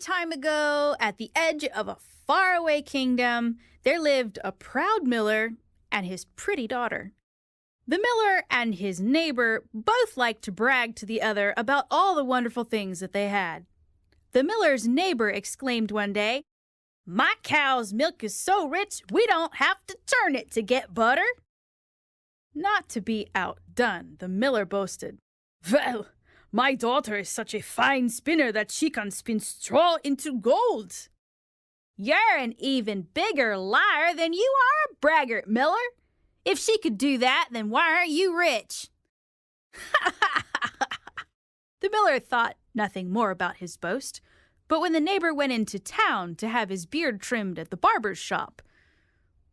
time ago, at the edge of a faraway kingdom, there lived a proud miller and his pretty daughter. The miller and his neighbor both liked to brag to the other about all the wonderful things that they had. The miller's neighbor exclaimed one day, "My cow's milk is so rich, we don't have to turn it to get butter." Not to be outdone, the miller boasted, "Well, my daughter is such a fine spinner that she can spin straw into gold." "You're an even bigger liar than you are a braggart, miller. If she could do that, then why aren't you rich?" The miller thought nothing more about his boast, but when the neighbor went into town to have his beard trimmed at the barber's shop,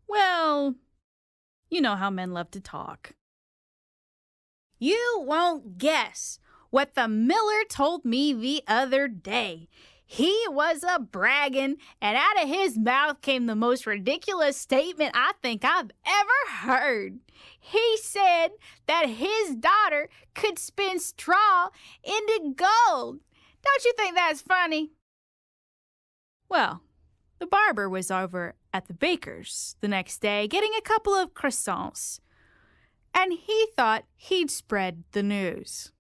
well, you know how men love to talk. You won't guess what the miller told me the other day. He was a-bragging, and out of his mouth came the most ridiculous statement I think I've ever heard. He said that his daughter could spin straw into gold. Don't you think that's funny? Well, the barber was over at the baker's the next day getting a couple of croissants, and he thought he'd spread the news.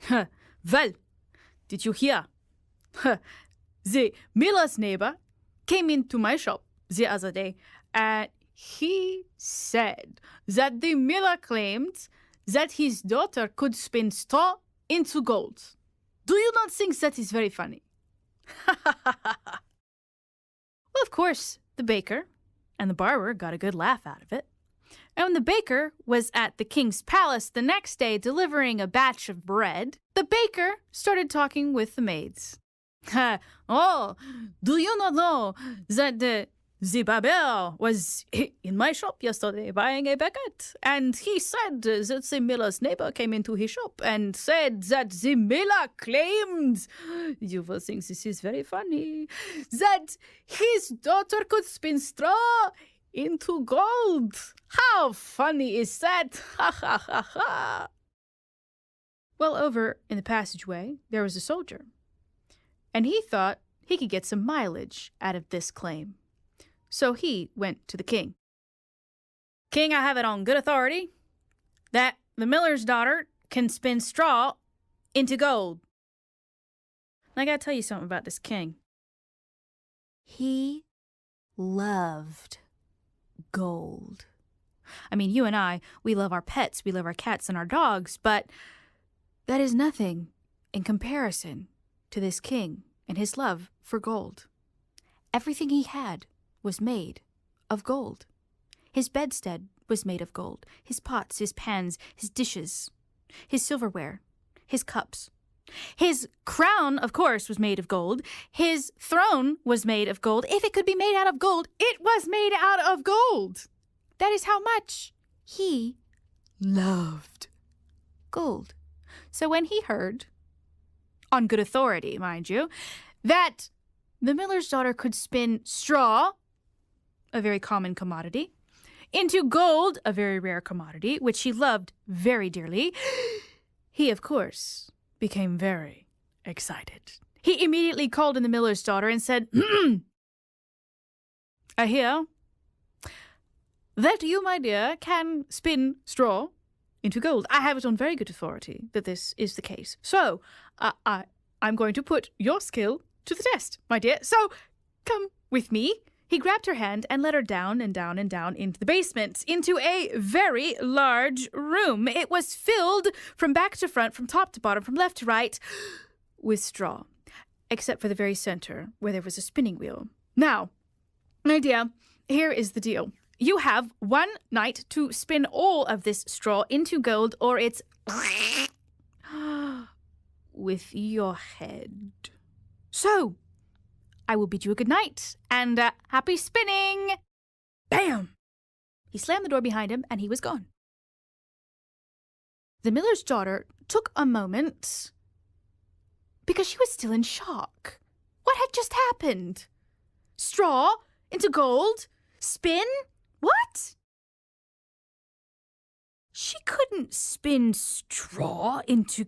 "Well, did you hear? The miller's neighbor came into my shop the other day, and he said that the miller claimed that his daughter could spin straw into gold. Do you not think that is very funny?" Well, of course, the baker and the barber got a good laugh out of it. And when the baker was at the king's palace the next day delivering a batch of bread, the baker started talking with the maids. "Oh, do you not know that the barber was in my shop yesterday buying a baguette? And he said that the miller's neighbor came into his shop and said that the miller claimed, you will think this is very funny, that his daughter could spin straw into gold. How funny is that? Ha ha ha ha." Well, over in the passageway, there was a soldier, and he thought he could get some mileage out of this claim. So he went to the king. "King, I have it on good authority that the miller's daughter can spin straw into gold." And I gotta tell you something about this king. He loved gold. I mean, you and I, we love our pets, we love our cats and our dogs, but that is nothing in comparison to this king and his love for gold. Everything he had was made of gold. His bedstead was made of gold. His pots, his pans, his dishes, his silverware, his cups. His crown, of course, was made of gold. His throne was made of gold. If it could be made out of gold, it was made out of gold. That is how much he loved gold. So when he heard, on good authority, mind you, that the miller's daughter could spin straw, a very common commodity, into gold, a very rare commodity, which he loved very dearly, he, of course, became very excited. He immediately called in the miller's daughter and said, "I hear that you, my dear, can spin straw into gold. I have it on very good authority that this is the case. So, I'm going to put your skill to the test, my dear. So, come with me." He grabbed her hand and led her down and down and down into the basement, into a very large room. It was filled from back to front, from top to bottom, from left to right, with straw, except for the very center, where there was a spinning wheel. Now, my dear, here is the deal. You have 1 night to spin all of this straw into gold, or it's with your head. So, I will bid you a good night, and happy spinning! Bam! He slammed the door behind him, and he was gone. The miller's daughter took a moment, because she was still in shock. What had just happened? Straw into gold? Spin? What? She couldn't spin straw into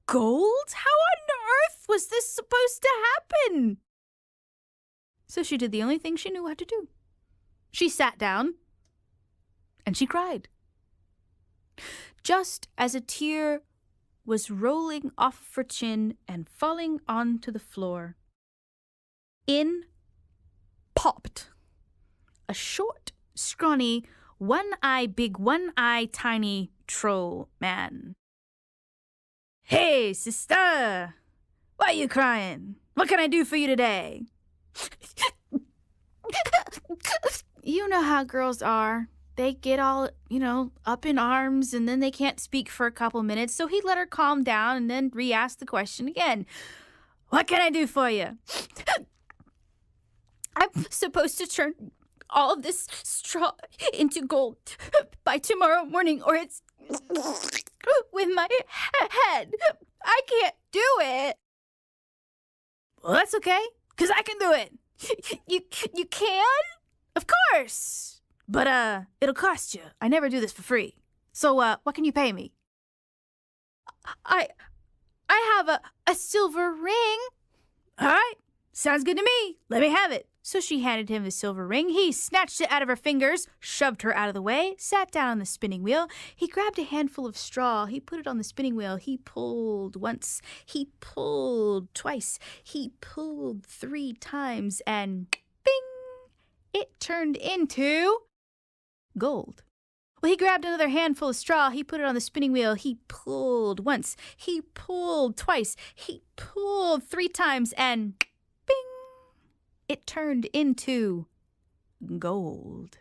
gold? How on earth was this supposed to happen? So she did the only thing she knew how to do. She sat down and she cried. Just as a tear was rolling off of her chin and falling onto the floor, in popped a short, scrawny, one-eye big, one-eye tiny troll man. "Hey, sister! Why are you crying? What can I do for you today?" You know how girls are. They get all, up in arms, and then they can't speak for a couple minutes, so he let her calm down and then re-asked the question again. "What can I do for you?" "I'm supposed to turn all of this straw into gold by tomorrow morning, or it's with my head. I can't do it." "Well, that's okay, because I can do it." You can? "Of course. But, it'll cost you. I never do this for free. So, what can you pay me?" I have a silver ring." "All right. Sounds good to me. Let me have it." So she handed him the silver ring. He snatched it out of her fingers, shoved her out of the way, sat down on the spinning wheel. He grabbed a handful of straw. He put it on the spinning wheel. He pulled once. He pulled twice. He pulled 3 times, and bing! It turned into gold. Well, he grabbed another handful of straw. He put it on the spinning wheel. He pulled once. He pulled twice. He pulled 3 times, and bing! It turned into gold.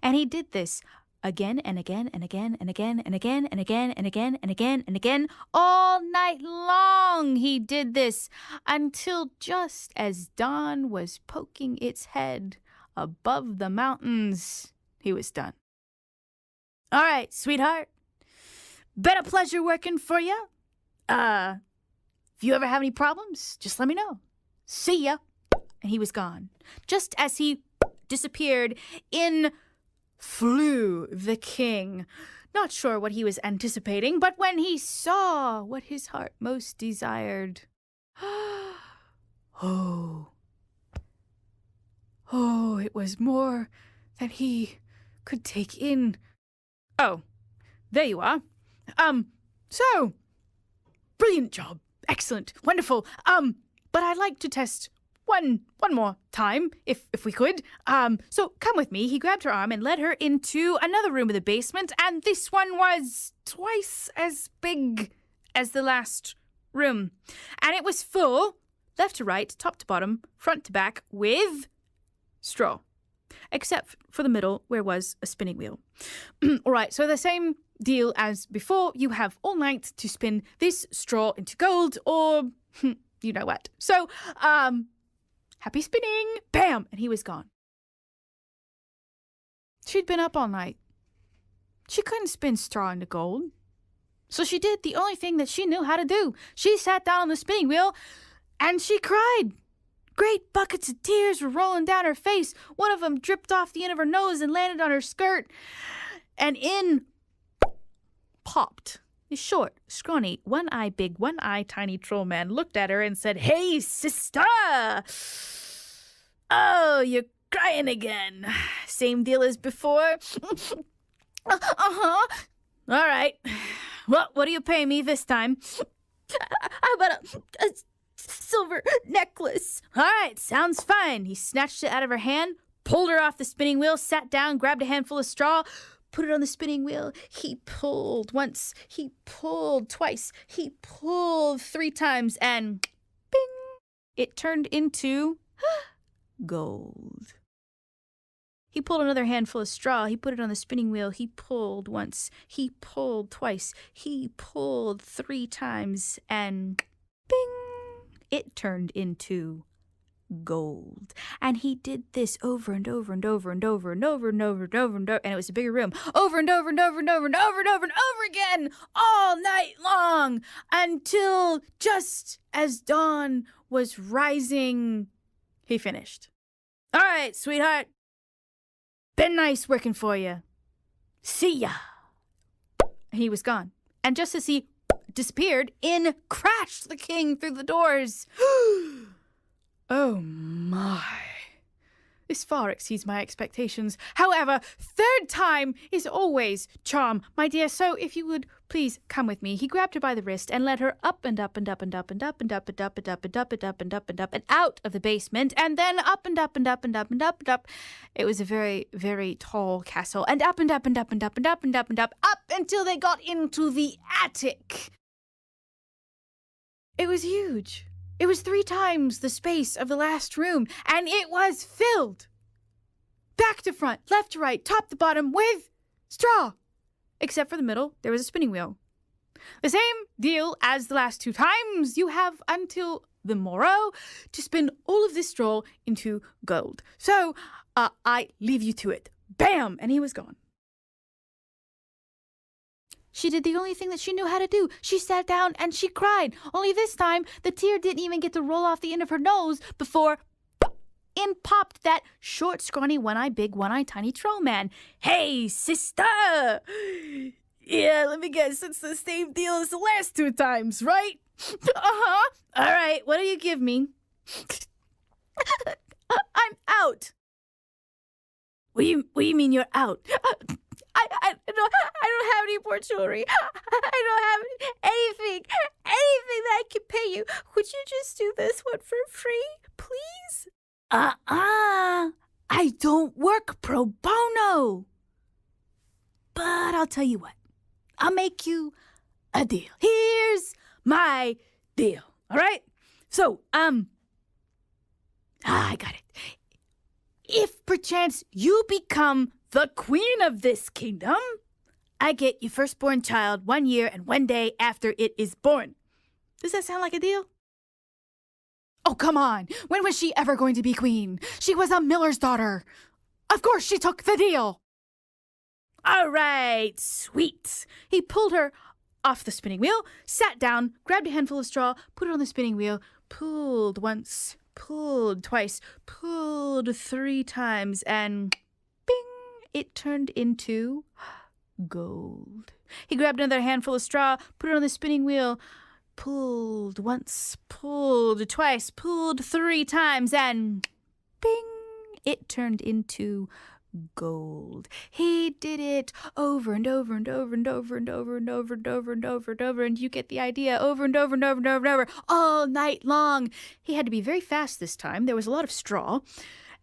And he did this again and again and again and again and again and again and again and again and again. All night long he did this until just as dawn was poking its head above the mountains, he was done. "All right, sweetheart. Been a pleasure working for you. If you ever have any problems, just let me know. See ya." And he was gone. Just as he disappeared, in flew the king. Not sure what he was anticipating, but when he saw what his heart most desired, oh, it was more than he could take in. "Oh, there you are. So, brilliant job. Excellent. Wonderful. But I'd like to test one more time, if we could. So come with me." He grabbed her arm and led her into another room of the basement, and this one was twice as big as the last room. And it was full, left to right, top to bottom, front to back, with straw. Except for the middle, where was a spinning wheel. All right, so the same deal as before. You have all night to spin this straw into gold, or you know what. So, happy spinning! Bam! And he was gone. She'd been up all night. She couldn't spin straw into gold. So she did the only thing that she knew how to do. She sat down on the spinning wheel and she cried. Great buckets of tears were rolling down her face. One of them dripped off the end of her nose and landed on her skirt. And in popped the short, scrawny, one-eye big, one-eye tiny troll man, looked at her and said, "Hey, sister! Oh, you're crying again. Same deal as before?" Uh-huh. All right. Well, what do you pay me this time? How about a silver necklace? All right, sounds fine. He snatched it out of her hand, pulled her off the spinning wheel, sat down, grabbed a handful of straw, put it on the spinning wheel. He pulled once. He pulled twice. He pulled 3 times, and bing! It turned into gold. He pulled another handful of straw. He put it on the spinning wheel. He pulled once. He pulled twice. He pulled 3 times, and bing! It turned into gold. And he did this over and over and over and over and over and over and over and over, and it was a bigger room, over and over and over and over and over and over and over again, all night long, until just as dawn was rising, he finished. All right, sweetheart. Been nice working for you. See ya. And he was gone. And just as he disappeared. In crashed the king through the doors. Oh my. This far exceeds my expectations. However, third time is always charm, my dear. So if you would please come with me. He grabbed her by the wrist and led her up and up and up and up and up and up and up and up and up and up and up and up and out of the basement, and then up and up and up and up and up and up. It was a very, very tall castle, and up and up and up and up and up and up and up until they got into the attic. It was huge. It was 3 times the space of the last room, and it was filled, back to front, left to right, top to bottom, with straw. Except for the middle, there was a spinning wheel. The same deal as the last 2 times. You have until the morrow to spin all of this straw into gold. So, I leave you to it. Bam! And he was gone. She did the only thing that she knew how to do. She sat down and she cried. Only this time, the tear didn't even get to roll off the end of her nose before in popped that short, scrawny, one-eye big, one-eye tiny troll man. Hey, sister! Yeah, let me guess. It's the same deal as the last 2 times, right? Uh-huh. All right, what do you give me? I'm out. What do you mean you're out? I don't have any more jewelry. I don't have anything that I can pay you. Would you just do this one for free, please? I don't work pro bono. But I'll tell you what. I'll make you a deal. Here's my deal. All right? So, I got it. If perchance you become the queen of this kingdom, I get your firstborn child 1 year and 1 day after it is born. Does that sound like a deal? Oh, come on. When was she ever going to be queen? She was a miller's daughter. Of course she took the deal. All right, sweet. He pulled her off the spinning wheel, sat down, grabbed a handful of straw, put it on the spinning wheel, pulled once, pulled twice, pulled 3 times, and bing, it turned into gold. He grabbed another handful of straw, put it on the spinning wheel, pulled once, pulled twice, pulled 3 times, and bing, it turned into gold. He did it over and over and over and over and over and over and over and over and over, and you get the idea, over and over and over and over and over, all night long. He had to be very fast this time. There was a lot of straw.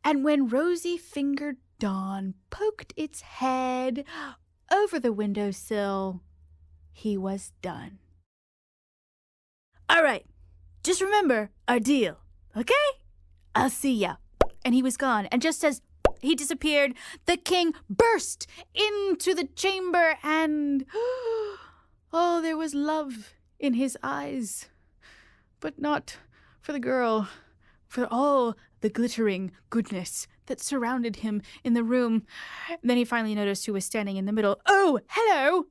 And when rosy-fingered dawn poked its head over the windowsill, he was done. All right, just remember our deal, okay? I'll see ya. And he was gone. And just as he disappeared, the king burst into the chamber and, oh, there was love in his eyes. But not for the girl, for all the glittering goodness that surrounded him in the room. And then he finally noticed who was standing in the middle. Oh, hello.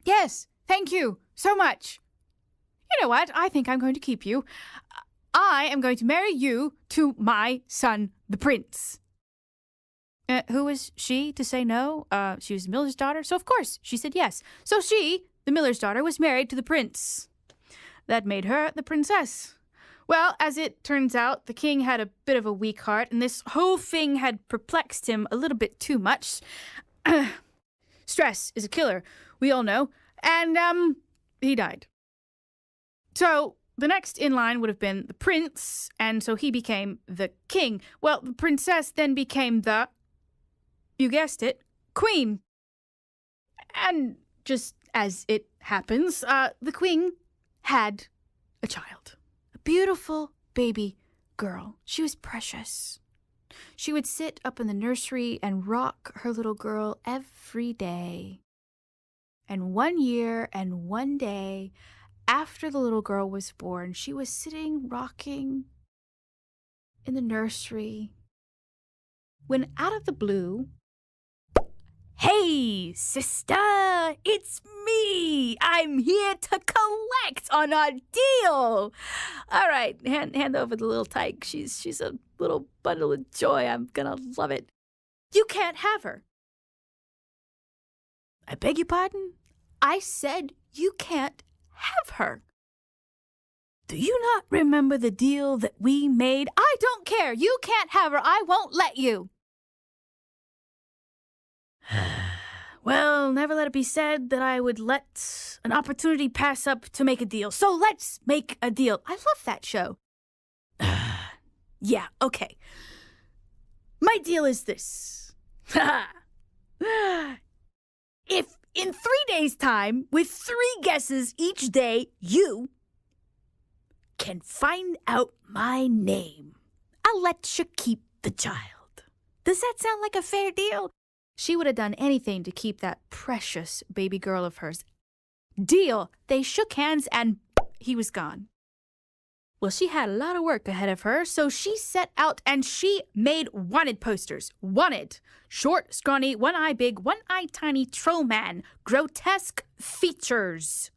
Yes, thank you so much. You know what? I think I'm going to keep you. I am going to marry you to my son, the prince. Who was she to say no? She was the miller's daughter, so of course she said yes. So she, the miller's daughter, was married to the prince. That made her the princess. Well, as it turns out, the king had a bit of a weak heart, and this whole thing had perplexed him a little bit too much. Stress is a killer, we all know. And, he died. So the next in line would have been the prince, and so he became the king. Well, the princess then became the, you guessed it, queen. And just as it happens, the queen had a child. A beautiful baby girl. She was precious. She would sit up in the nursery and rock her little girl every day. And 1 year and 1 day after the little girl was born, she was sitting rocking in the nursery when out of the blue, "Hey, sister, it's me. I'm here to collect on our deal. All right, hand over the little tyke. She's a little bundle of joy. I'm gonna love it. You can't have her." I beg your pardon? I said you can't have her. Do you not remember the deal that we made? I don't care. You can't have her. I won't let you. Well, never let it be said that I would let an opportunity pass up to make a deal. So let's make a deal. I love that show. Yeah, okay. My deal is this. If in 3 days' time, with 3 guesses each day, you can find out my name, I'll let you keep the child. Does that sound like a fair deal? She would have done anything to keep that precious baby girl of hers. Deal. They shook hands and he was gone. Well, she had a lot of work ahead of her, so she set out and she made wanted posters. Wanted. Short, scrawny, one eye big, one eye tiny troll man. Grotesque features.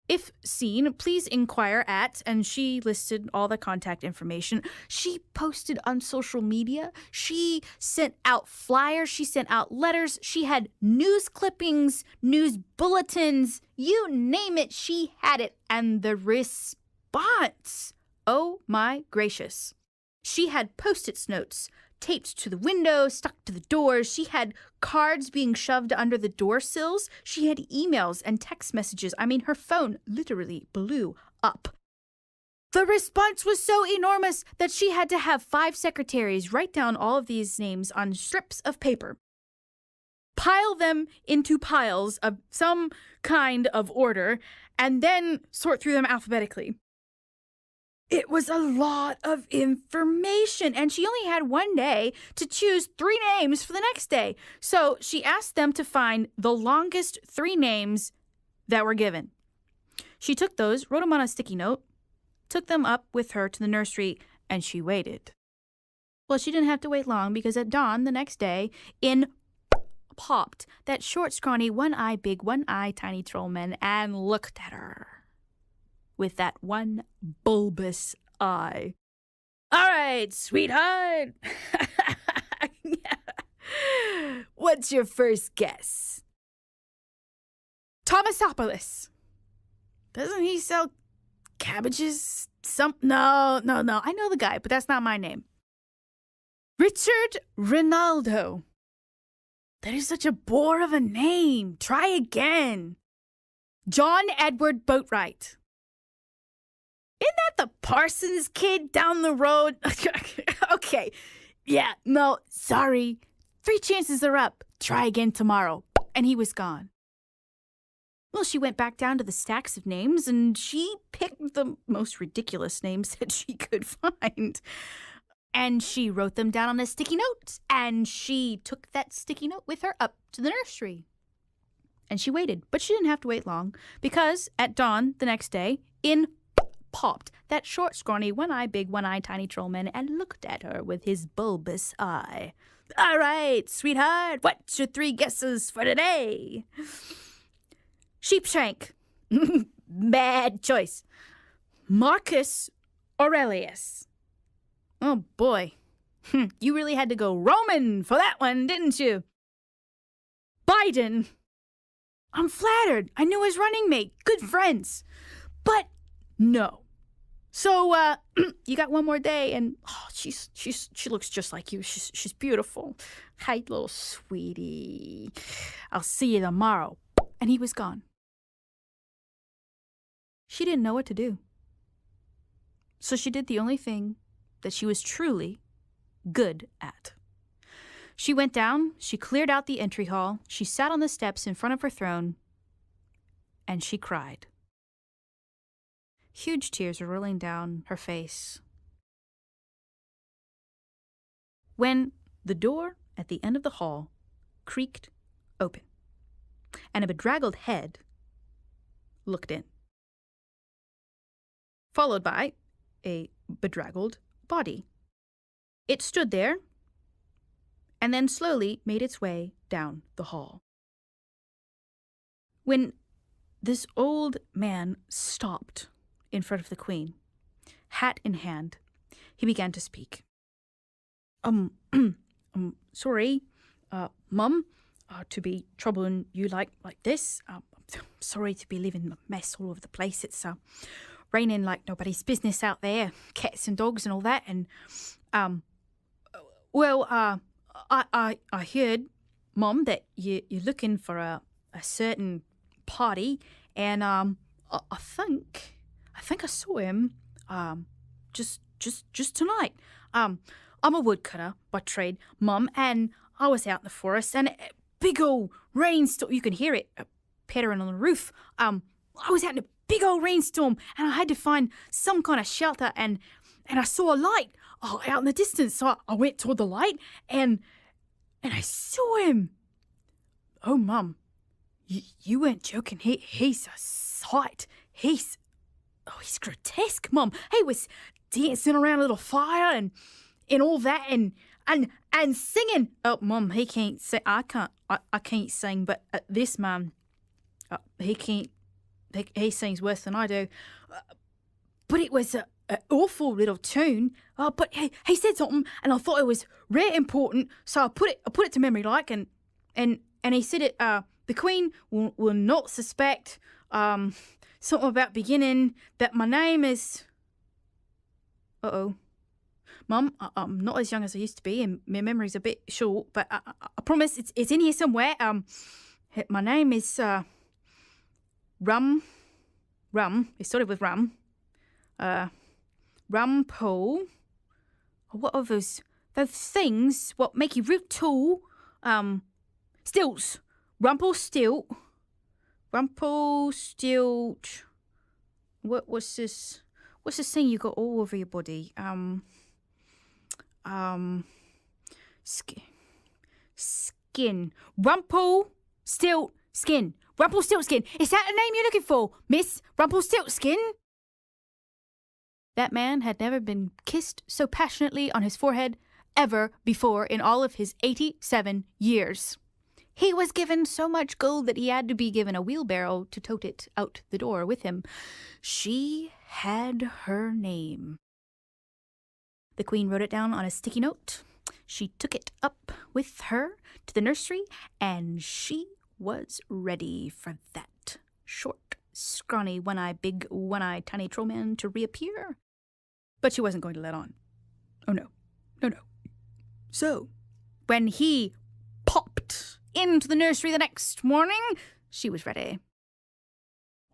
If seen, please inquire at, and she listed all the contact information. She posted on social media. She sent out flyers. She sent out letters. She had news clippings, news bulletins. You name it, she had it. And the response, oh my gracious. She had Post-it notes taped to the windows, stuck to the doors. She had cards being shoved under the door sills. She had emails and text messages. I mean, her phone literally blew up. The response was so enormous that she had to have 5 secretaries write down all of these names on strips of paper, pile them into piles of some kind of order, and then sort through them alphabetically. It was a lot of information, and she only had 1 day to choose 3 names for the next day. So she asked them to find the longest 3 names that were given. She took those, wrote them on a sticky note, took them up with her to the nursery, and she waited. Well, she didn't have to wait long, because at dawn the next day, in popped that short, scrawny, one eye big, one eye tiny trollman and looked at her with that one bulbous eye. All right, sweetheart. What's your first guess? Thomasopoulos. Doesn't he sell cabbages? No. I know the guy, but that's not my name. Richard Ronaldo. That is such a bore of a name. Try again. John Edward Boatwright. Isn't that the Parsons kid down the road? Okay. Yeah, no, sorry. 3 chances are up. Try again tomorrow. And he was gone. Well, she went back down to the stacks of names, and she picked the most ridiculous names that she could find. And she wrote them down on a sticky note, and she took that sticky note with her up to the nursery. And she waited, but she didn't have to wait long, because at dawn the next day, in popped that short, scrawny, one eye big, one eye tiny trollman and looked at her with his bulbous eye. All right, sweetheart, what's your 3 guesses for today? Sheepshank. Bad choice. Marcus Aurelius. Oh, boy. You really had to go Roman for that one, didn't you? Biden. I'm flattered. I knew his running mate. Good friends. But no. So, you got 1 more day, and she looks just like you. She's beautiful. Hi, little sweetie. I'll see you tomorrow. And he was gone. She didn't know what to do. So she did the only thing that she was truly good at. She went down, she cleared out the entry hall, she sat on the steps in front of her throne, and she cried. Huge tears were rolling down her face. When the door at the end of the hall creaked open, and a bedraggled head looked in, followed by a bedraggled body. It stood there, and then slowly made its way down the hall. When this old man stopped in front of the queen, hat in hand, he began to speak. Sorry, Mum, to be troubling you like this. sorry to be leaving a mess all over the place. It's raining like nobody's business out there, cats and dogs and all that. And I heard, Mom, that you're looking for a certain party, and I think I saw him just tonight. I'm a woodcutter by trade, Mum, and I was out in the forest, and a big old rainstorm. You can hear it pattering on the roof. I was out in a big old rainstorm, and I had to find some kind of shelter, and I saw a light out in the distance. So I went toward the light, and I saw him. Oh, Mum, you weren't joking. He's a sight. He's grotesque, Mum. He was dancing around a little fire and all that, and singing. Oh, Mum, he can't sing. I can't sing, but this man, he can't. He sings worse than I do. But it was an awful little tune. But he said something, and I thought it was really important, so I put it to memory, like, and he said it. The Queen will not suspect. Something about beginning that my name is. Mum, I'm not as young as I used to be, and my memory's a bit short, but I promise it's in here somewhere. My name is Rum. It started with Rum. Rumpole. What are those things what make you real tall? Stilts. Rumpelstilt. What's this? What's this thing you got all over your body? Skin. Rumpelstiltskin. Rumpelstiltskin. Is that the name you're looking for, Miss Rumpelstiltskin? That man had never been kissed so passionately on his forehead ever before in all of his 87 years. He was given so much gold that he had to be given a wheelbarrow to tote it out the door with him. She had her name. The Queen wrote it down on a sticky note. She took it up with her to the nursery, and she was ready for that short, scrawny, one-eyed, big, one-eyed, tiny troll man to reappear. But she wasn't going to let on. Oh, no. No. So, when he popped into the nursery the next morning, she was ready.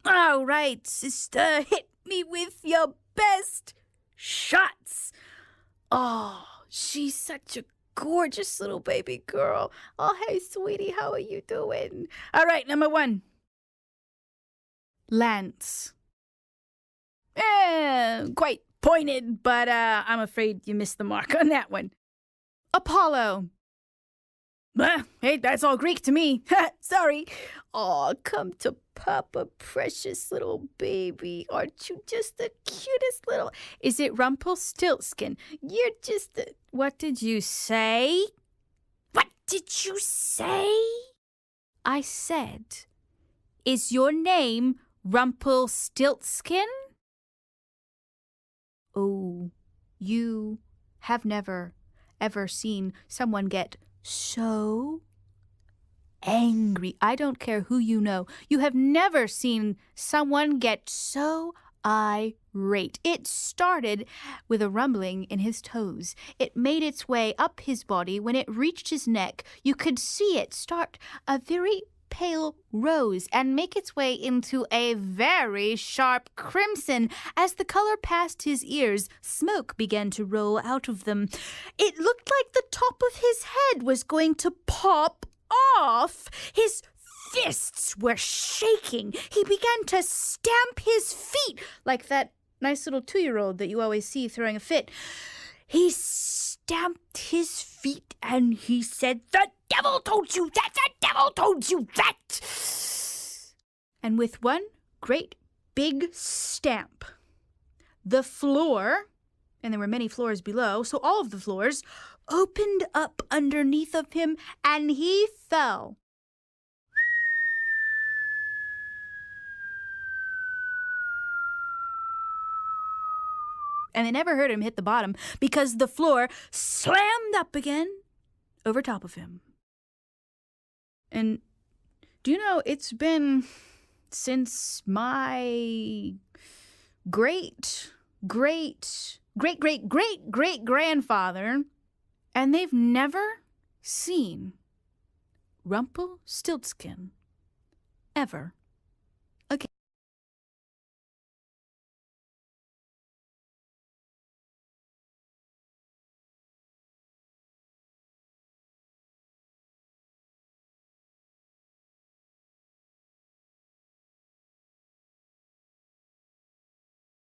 All right, sister, hit me with your best shots. Oh, she's such a gorgeous little baby girl. Oh, hey, sweetie, how are you doing? All right, number 1. Lance. Quite pointed, but I'm afraid you missed the mark on that one. Apollo. Hey, that's all Greek to me. Sorry. Oh, come to Papa, precious little baby. Aren't you just the cutest little... Is it Rumpelstiltskin? You're just the... What did you say? What did you say? I said, is your name Rumpelstiltskin? Oh, you have never, ever seen someone get so angry. I don't care who you know. You have never seen someone get so irate. It started with a rumbling in his toes. It made its way up his body. When it reached his neck, you could see it start a very pale rose and make its way into a very sharp crimson. As the color passed his ears, smoke began to roll out of them. It looked like the top of his head was going to pop off. His fists were shaking. He began to stamp his feet like that nice little 2-year-old that you always see throwing a fit. He stamped his feet and he said, "The devil told you that! The devil told you that!" And with one great big stamp, the floor, and there were many floors below, so all of the floors, opened up underneath of him, and he fell. And they never heard him hit the bottom because the floor slammed up again over top of him. And do you know, it's been since my great-great-great-great-great-grandfather, and they've never seen Rumplestiltskin ever